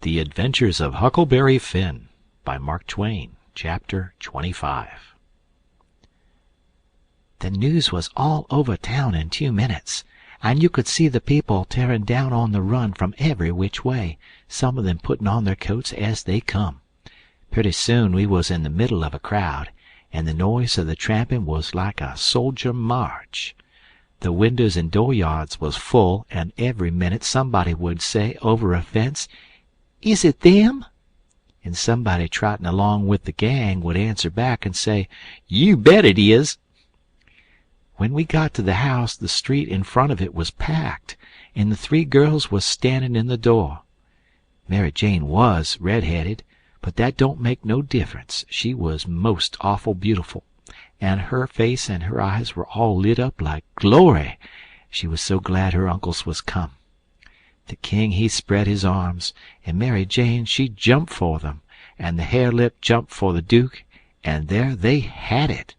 The Adventures of Huckleberry Finn by Mark Twain. Chapter 25. The news was all over town in 2 minutes, and you could see the people tearing down on the run from every which way, some of them putting on their coats as they come. Pretty soon we was in the middle of a crowd, and the noise of the tramping was like a soldier march. The windows and dooryards was full, and every minute somebody would say over a fence, "Is it them?" And somebody trotting along with the gang would answer back and say, "You bet it is." When we got to the house, the street in front of it was packed, and the 3 girls was standing in the door. Mary Jane was red-headed, but that don't make no difference. She was most awful beautiful, and her face and her eyes were all lit up like glory. She was so glad her uncles was come. The king he spread his arms, and Mary Jane she jumped for them, and the hare-lip jumped for the duke, and there they had it.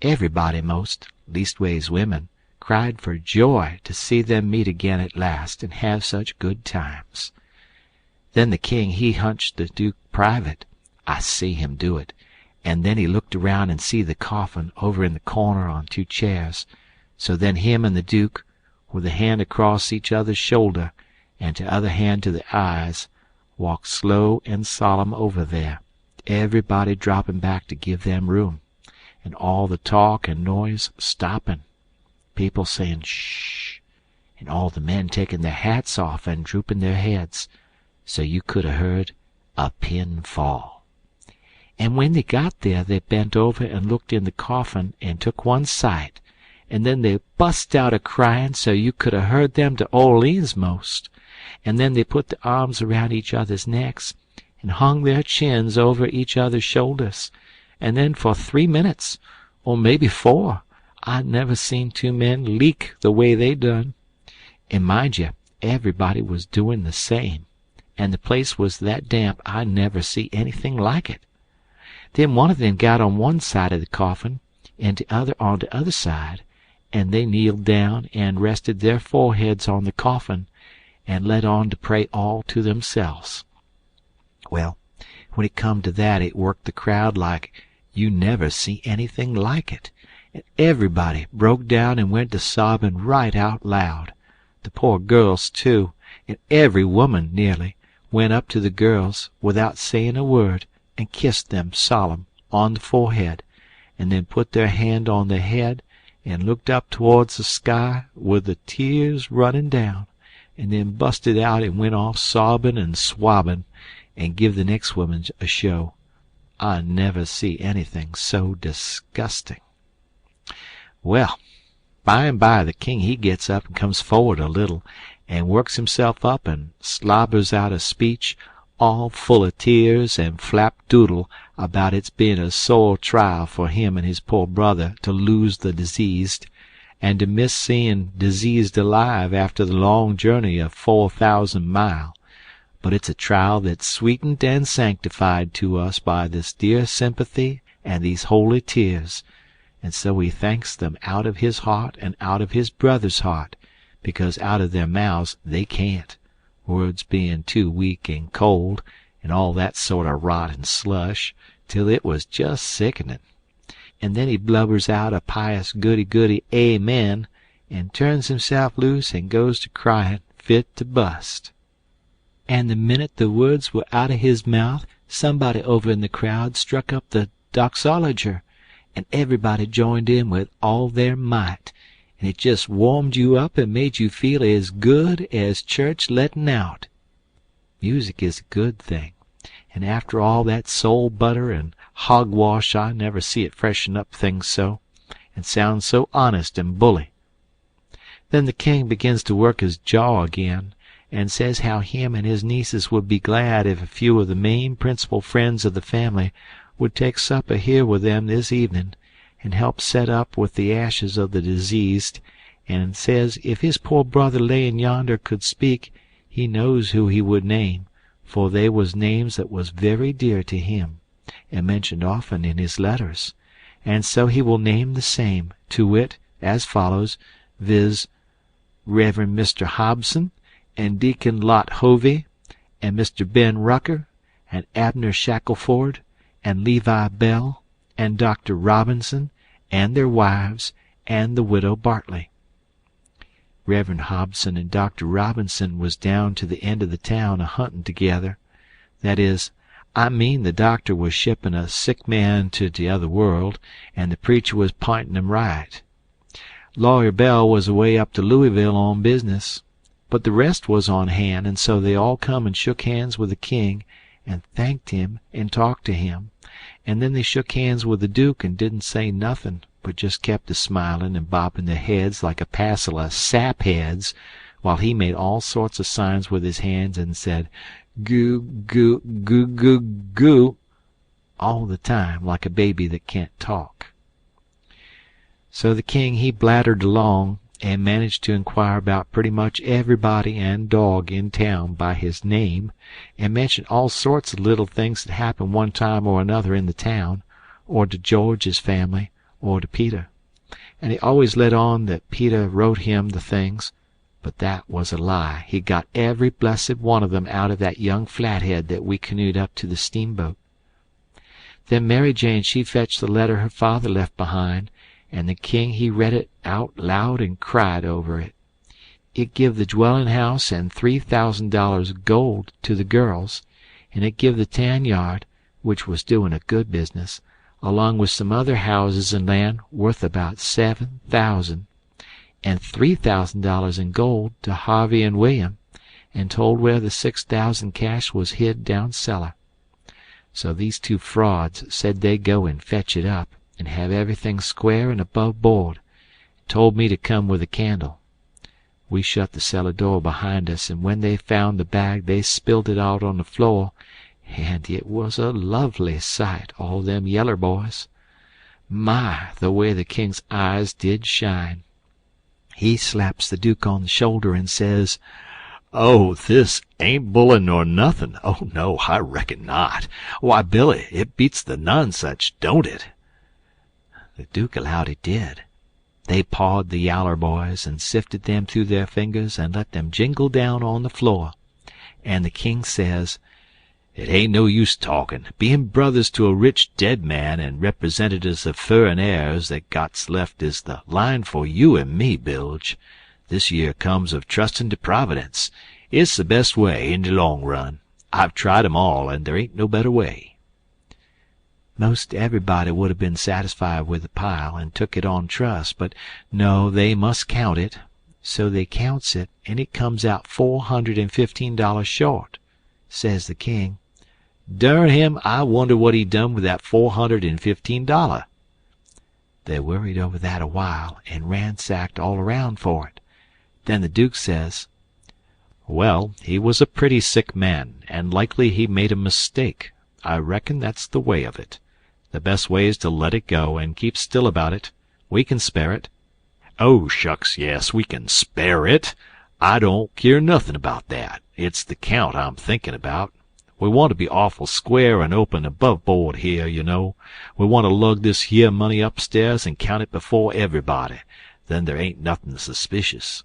Everybody most, leastways women, cried for joy to see them meet again at last and have such good times. Then the king he hunched the duke private. I see him do it, and then he looked around and see the coffin over in the corner on 2 chairs. So then him and the duke, with a hand across each other's shoulder, and t'other hand to the eyes, walked slow and solemn over there, everybody dropping back to give them room, and all the talk and noise stopping, people saying shh, and all the men taking their hats off and drooping their heads, so you could have heard a pin fall. And when they got there, they bent over and looked in the coffin and took one sight, and then they bust out a-crying so you could have heard them to Orleans most. And then they put their arms around each other's necks and hung their chins over each other's shoulders, and then for 3 minutes, or maybe 4, I never seen 2 men leak the way they done. And mind you, everybody was doing the same, and the place was that damp I never see anything like it. Then one of them got on one side of the coffin, and the other on the other side, and they kneeled down and rested their foreheads on the coffin, and let on to pray all to themselves. Well, when it come to that, it worked the crowd like you never see anything like it, and everybody broke down and went to sobbing right out loud. The poor girls, too, and every woman, nearly, went up to the girls without saying a word and kissed them solemn on the forehead, and then put their hand on their head and looked up towards the sky with the tears running down, and then busted out and went off sobbing and swabbing, and give the next woman a show. I never see anything so disgusting. Well, by and by the king he gets up and comes forward a little, and works himself up and slobbers out a speech all full of tears and flapdoodle about its being a sore trial for him and his poor brother to lose the diseased, and to miss seeing diseased alive after the long journey of 4,000 mile. But it's a trial that's sweetened and sanctified to us by this dear sympathy and these holy tears, and so he thanks them out of his heart and out of his brother's heart, because out of their mouths they can't, words being too weak and cold, and all that sort of rot and slush, till it was just sickening. And then he blubbers out a pious goody-goody amen, and turns himself loose and goes to crying fit to bust. And the minute the words were out of his mouth, somebody over in the crowd struck up the doxologer, and everybody joined in with all their might, and it just warmed you up and made you feel as good as church letting out. Music is a good thing, and after all that soul butter and hogwash I never see it freshen up things so, and sound so honest and bully. Then the king begins to work his jaw again, and says how him and his nieces would be glad if a few of the main principal friends of the family would take supper here with them this evening, and help set up with the ashes of the diseased, and says if his poor brother layin' yonder could speak, he knows who he would name, for they was names that was very dear to him, and mentioned often in his letters, and so he will name the same, to wit, as follows, viz., Reverend Mr. Hobson, and Deacon Lot Hovey, and Mr. Ben Rucker, and Abner Shackelford, and Levi Bell, and Dr. Robinson, and their wives, and the widow Bartley. Reverend Hobson and Dr. Robinson was down to the end of the town a-huntin' together. That is, I mean the doctor was shippin' a sick man to t'other world, and the preacher was p'intin' him right. Lawyer Bell was away up to Louisville on business, but the rest was on hand, and so they all come and shook hands with the king, and thanked him and talked to him, and then they shook hands with the Duke and didn't say nothin', but just kept a-smilin' and bobbing their heads like a passel of sapheads, while he made all sorts of signs with his hands and said, "Goo, goo, goo, goo, goo," all the time like a baby that can't talk. So the king he blattered along, and managed to inquire about pretty much everybody and dog in town by his name, and mentioned all sorts of little things that happened one time or another in the town, or to George's family, or to Peter. And he always let on that Peter wrote him the things, but that was a lie. He got every blessed one of them out of that young flathead that we canoed up to the steamboat. Then Mary Jane she fetched the letter her father left behind, and the king he read it out loud and cried over it. It give the dwelling house and $3,000 gold to the girls, and it give the tan yard, which was doing a good business, along with some other houses and land worth about $7,000, and $3,000 in gold to Harvey and William, and told where the $6,000 cash was hid down cellar. So these two frauds said they'd go and fetch it up, and have everything square and above board, and told me to come with a candle. We shut the cellar door behind us, and when they found the bag they spilled it out on the floor, and it was a lovely sight, all them yeller boys. My, the way the king's eyes did shine. He slaps the Duke on the shoulder and says, "Oh, this ain't bullin' nor nothin'. Oh, no, I reckon not. Why, Billy, it beats the nonsuch, don't it?" The Duke allowed it did. They pawed the yaller boys and sifted them through their fingers and let them jingle down on the floor. And the king says, "It ain't no use talkin'. Bein' brothers to a rich dead man and representatives of furrin heirs that got's left is the line for you and me, Bilge. This year comes of trustin' to Providence. It's the best way in the long run. I've tried 'em all, and there ain't no better way." Most everybody would have been satisfied with the pile and took it on trust, but no, they must count it. So they counts it, and it comes out $415 short. Says the king, "Durn him, I wonder what he done with that $415. They worried over that a while, and ransacked all around for it. Then the Duke says, "Well, he was a pretty sick man, and likely he made a mistake. I reckon that's the way of it. The best way is to let it go and keep still about it. We can spare it." "Oh, shucks, yes, we can spare it. I don't keer nothin' about that. It's the count I'm thinkin' about. We want to be awful square and open above board here, you know. We want to lug this here money upstairs and count it before everybody. Then there ain't nothin' suspicious.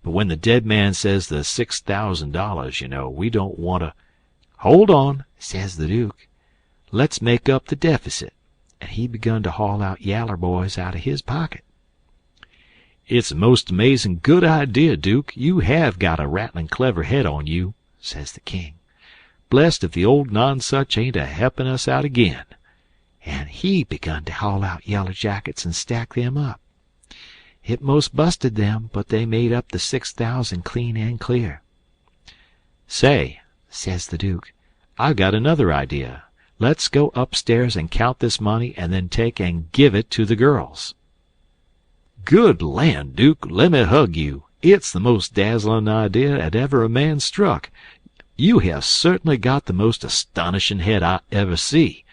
But when the dead man says the $6,000, you know, we don't want to—" "Hold on," says the Duke. "Let's make up the deficit." And he begun to haul out yaller boys out of his pocket. "It's a most amazin' good idea, Duke. You have got a rattlin' clever head on you," says the king. "Blest if the old nonsuch ain't a-helpin' us out agin." And he begun to haul out yaller jackets and stack them up. It most busted them, but they made up the $6,000 clean and clear. "Say," says the Duke, "I've got another idea. Let's go upstairs and count this money and then take and give it to the girls." "Good land, Duke, let me hug you. It's the most dazzlin' idea 'at ever a man struck. You have certainly got the most astonishin' head I ever see.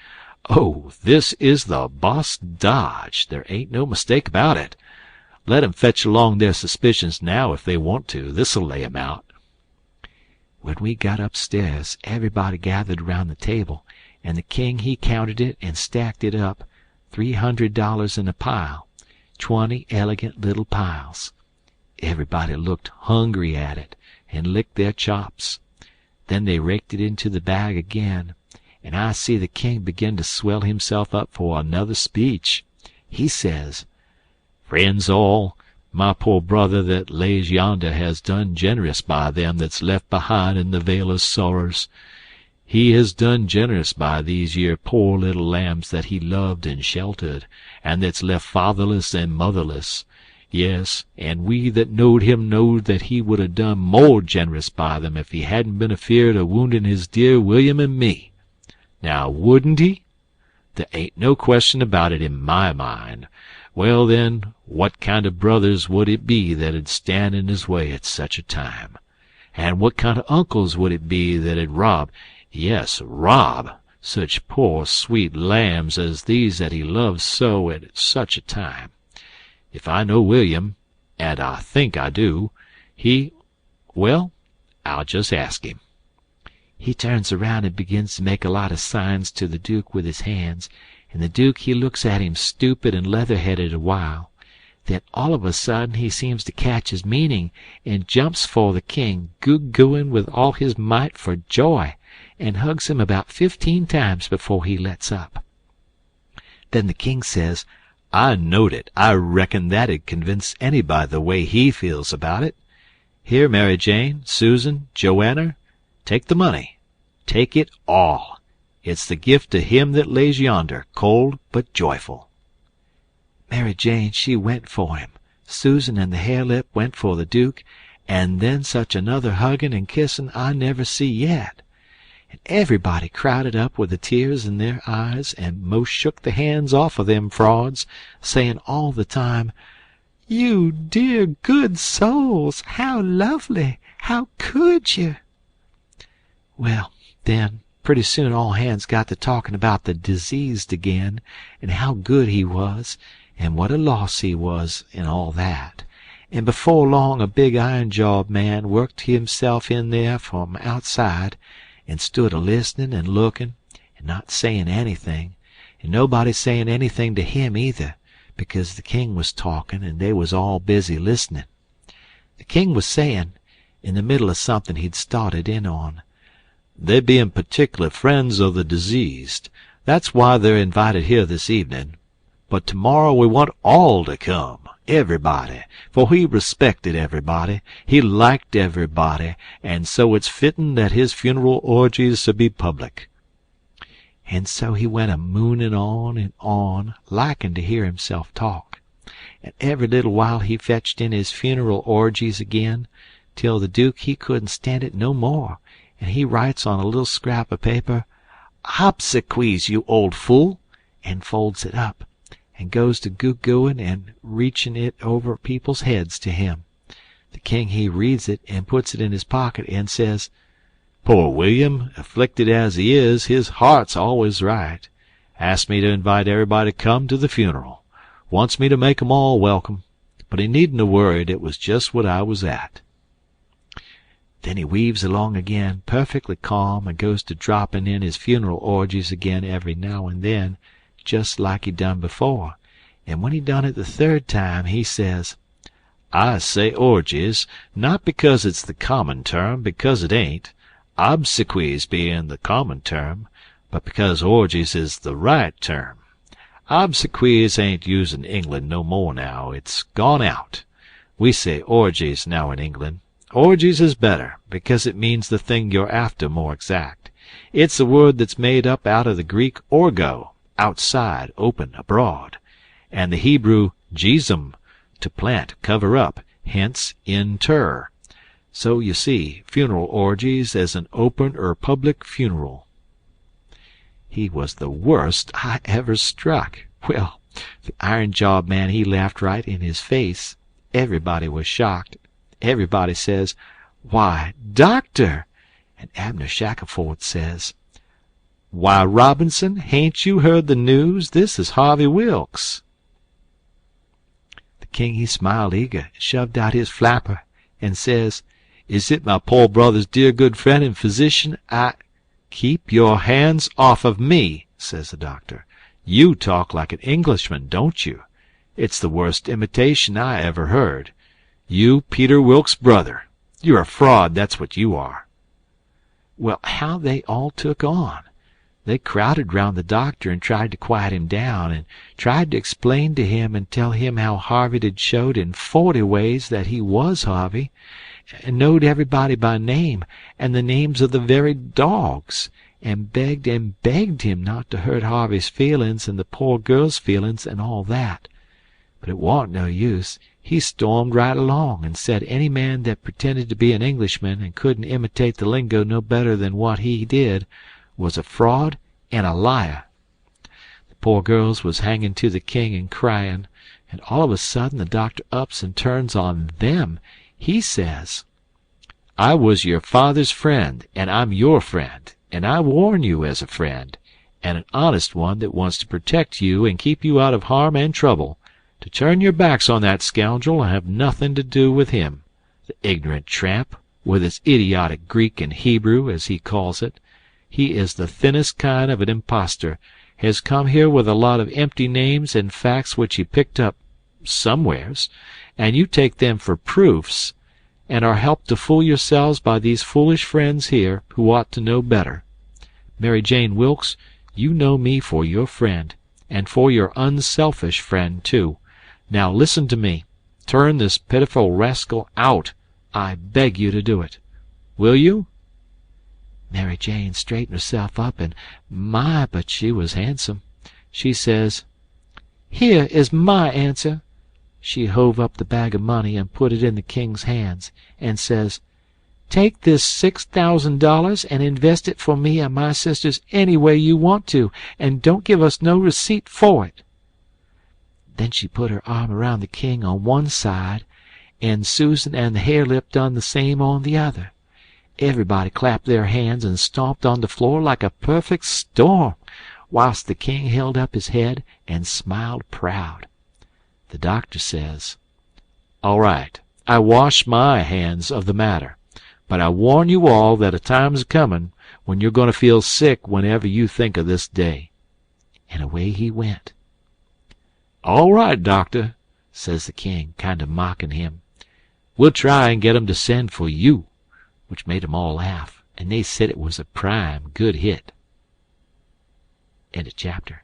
Oh, this is the boss dodge. There ain't no mistake about it. Let 'em fetch along their suspicions now if they want to. This'll lay 'em out." When we got upstairs, everybody gathered around the table, and the king he counted it and stacked it up, $300 in a pile, 20 elegant little piles. Everybody looked hungry at it, and licked their chops. Then they raked it into the bag again, and I see the king begin to swell himself up for another speech. He says, "Friends all, my poor brother that lays yonder has done generous by them that's left behind in the vale of sorrers. He has done generous by these yer poor little lambs that he loved and sheltered, and that's left fatherless and motherless. Yes, and we that knowed him knowed that he would have done more generous by them if he hadn't been afeard of wounding his dear William and me. Now, wouldn't he? There ain't no question about it in my mind. Well, then, what kind of brothers would it be that'd stand in his way at such a time? And what kind of uncles would it be that'd rob, yes, rob, such poor sweet lambs as these that he loves so at such a time? If I know William, and I think I do, well, I'll just ask him." He turns around and begins to make a lot of signs to the Duke with his hands, and the Duke he looks at him stupid and leather-headed a while. Then all of a sudden he seems to catch his meaning, and jumps for the king, goo-gooing with all his might for joy, and hugs him about 15 times before he lets up. Then the king says, "I knowed it. I reckon that'd convince anybody the way he feels about it. Here, Mary Jane, Susan, Joanna, take the money. Take it all. It's the gift to him that lays yonder, cold but joyful." Mary Jane, she went for him. Susan and the hare-lip went for the Duke, and then such another hugging and kissing I never see yet. And everybody crowded up with the tears in their eyes, and most shook the hands off of them frauds, saying all the time, "You dear good souls, how lovely! How could you?" Well, then, pretty soon all hands got to talking about the diseased again, and how good he was, and what a loss he was, and all that. And before long a big iron-jawed man worked himself in there from outside, and stood a-listening and looking, and not saying anything, and nobody saying anything to him either, because the king was talking, and they was all busy listening. The king was saying, in the middle of something he'd started in on, "They being particular friends of the diseased, that's why they're invited here this evening. But tomorrow we want all to come, everybody, for he respected everybody, he liked everybody, and so it's fitting that his funeral orgies should be public." And so he went a-mooning on and on, liking to hear himself talk. And every little while he fetched in his funeral orgies again, till the Duke he couldn't stand it no more, and he writes on a little scrap of paper, "Obsequies, you old fool," and folds it up, and goes to goo-gooing and reaching it over people's heads to him. The king he reads it and puts it in his pocket and says, "Poor William, afflicted as he is, his heart's always right. Asked me to invite everybody to come to the funeral. Wants me to make 'em all welcome, but he needn't have worried, it was just what I was at." Then he weaves along again, perfectly calm, and goes to dropping in his funeral orgies again every now and then, just like he done before. And when he done it the third time, he says, "I say orgies, not because it's the common term, because it ain't, obsequies being the common term, but because orgies is the right term. Obsequies ain't used in England no more now, it's gone out. We say orgies now in England. Orgies is better, because it means the thing you're after more exact. It's a word that's made up out of the Greek orgo, outside, open, abroad, and the Hebrew jesum, to plant, cover up, hence inter. So you see, funeral orgies as an open or public funeral." He was the worst I ever struck. Well, the iron-jawed man he laughed right in his face. Everybody was shocked. Everybody says, "Why, doctor!" And Abner Shackelford says, "Why, Robinson, hain't you heard the news? This is Harvey Wilkes." The king he smiled eager, shoved out his flapper, and says, "Is it my poor brother's dear good friend and physician? Keep your hands off of me," says the doctor. "You talk like an Englishman, don't you? It's the worst imitation I ever heard. You Peter Wilkes' brother. You're a fraud, that's what you are." Well, how they all took on. They crowded round the doctor and tried to quiet him down, and tried to explain to him and tell him how Harvey had showed in 40 ways that he was Harvey, and knowed everybody by name and the names of the very dogs, and begged him not to hurt Harvey's feelings and the poor girl's feelings and all that. But it warn't no use. He stormed right along and said any man that pretended to be an Englishman and couldn't imitate the lingo no better than what he did was a fraud and a liar. The poor girls was hanging to the king and crying, and all of a sudden the doctor ups and turns on them. He says, "I was your father's friend, and I'm your friend, and I warn you as a friend, and an honest one that wants to protect you and keep you out of harm and trouble, to turn your backs on that scoundrel and have nothing to do with him, the ignorant tramp, with his idiotic Greek and Hebrew, as he calls it. He is the thinnest kind of an impostor, has come here with a lot of empty names and facts which he picked up somewheres, and you take them for proofs, and are helped to fool yourselves by these foolish friends here who ought to know better. Mary Jane Wilkes, you know me for your friend, and for your unselfish friend, too. Now listen to me. Turn this pitiful rascal out. I beg you to do it. Will you?" Mary Jane straightened herself up, and my, but she was handsome. She says, "Here is my answer." She hove up the bag of money and put it in the king's hands, and says, "Take this $6,000 and invest it for me and my sisters any way you want to, and don't give us no receipt for it." Then she put her arm around the king on one side, and Susan and the hare-lip done the same on the other. Everybody clapped their hands and stomped on the floor like a perfect storm, whilst the king held up his head and smiled proud. The doctor says, "All right, I wash my hands of the matter, but I warn you all that a time's comin' when you're going to feel sick whenever you think of this day." And away he went. "All right, doctor," says the king, kind of mocking him. "We'll try and get 'em to send for you," which made 'em all laugh, and they said it was a prime good hit. End of chapter.